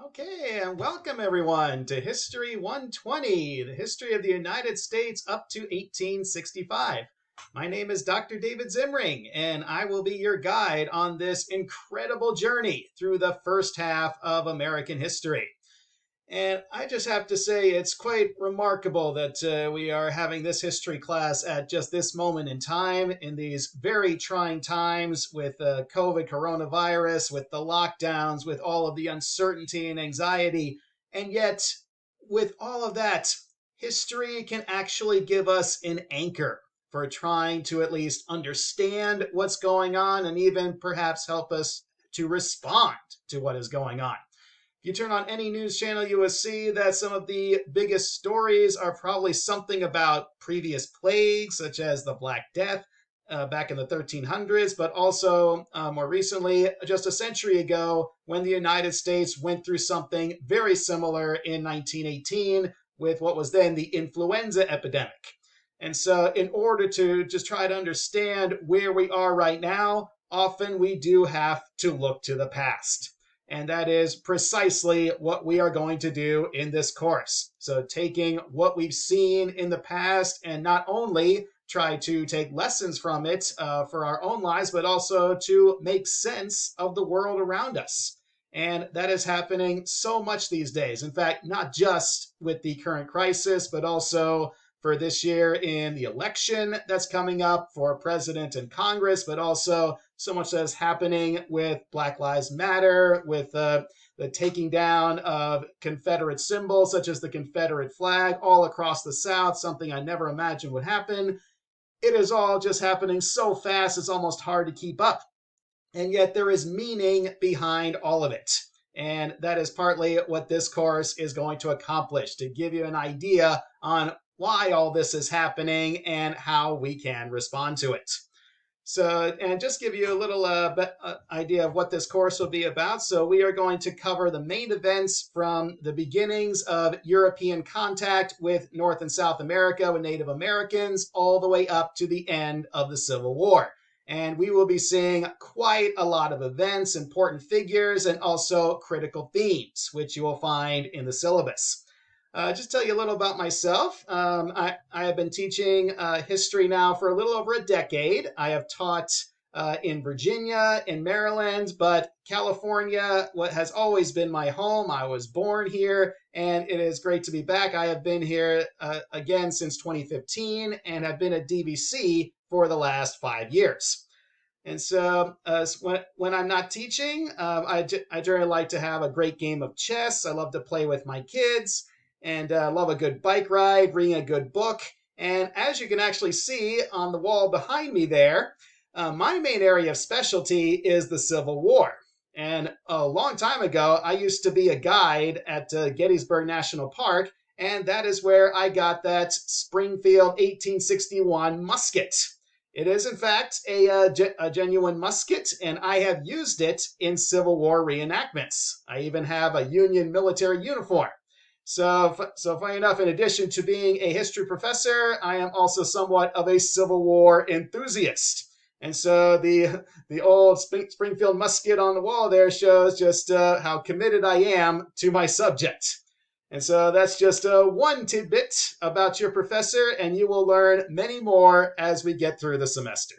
Okay, and welcome everyone to History 120, the history of the United States up to 1865. My name is Dr. David Zimring, and I will be your guide on this incredible journey through the first half of American history. And I just have to say, it's quite remarkable that we are having this history class at just this moment in time, in these very trying times with COVID coronavirus, with the lockdowns, with all of the uncertainty and anxiety. And yet, with all of that, history can actually give us an anchor for trying to at least understand what's going on and even perhaps help us to respond to what is going on. If you turn on any news channel, you will see that some of the biggest stories are probably something about previous plagues, such as the Black Death back in the 1300s, but also more recently, just a century ago, when the United States went through something very similar in 1918 with what was then the influenza epidemic. And so, in order to just try to understand where we are right now, often we do have to look to the past. And that is precisely what we are going to do in this course. So, taking what we've seen in the past and not only try to take lessons from it for our own lives, but also to make sense of the world around us. And that is happening so much these days. In fact, not just with the current crisis, but also for this year in the election that's coming up for president and Congress, but also so much that's happening with Black Lives Matter, with the taking down of Confederate symbols such as the Confederate flag all across the South, something I never imagined would happen. It is all just happening so fast, it's almost hard to keep up. And yet there is meaning behind all of it. And that is partly what this course is going to accomplish, to give you an idea on why all this is happening and how we can respond to it. So, and just give you a little idea of what this course will be about. So, we are going to cover the main events from the beginnings of European contact with North and South America, with Native Americans, all the way up to the end of the Civil War. And we will be seeing quite a lot of events, important figures, and also critical themes, which you will find in the syllabus. Just tell you a little about myself. I have been teaching history now for a little over a decade. I have taught in Virginia, in Maryland, but California what has always been my home. I was born here, and it is great to be back. I have been here again since 2015 and have been at DVC for the last 5 years. And so when I'm not teaching, I generally like to have a great game of chess. I love to play with my kids and love a good bike ride, reading a good book. And as you can actually see on the wall behind me there, my main area of specialty is the Civil War. And a long time ago, I used to be a guide at Gettysburg National Park, and that is where I got that Springfield 1861 musket. It is, in fact, a genuine musket, and I have used it in Civil War reenactments. I even have a Union military uniform. So funny enough, in addition to being a history professor, I am also somewhat of a Civil War enthusiast. And so the old Springfield musket on the wall there shows just how committed I am to my subject. And so that's just one tidbit about your professor, and you will learn many more as we get through the semester.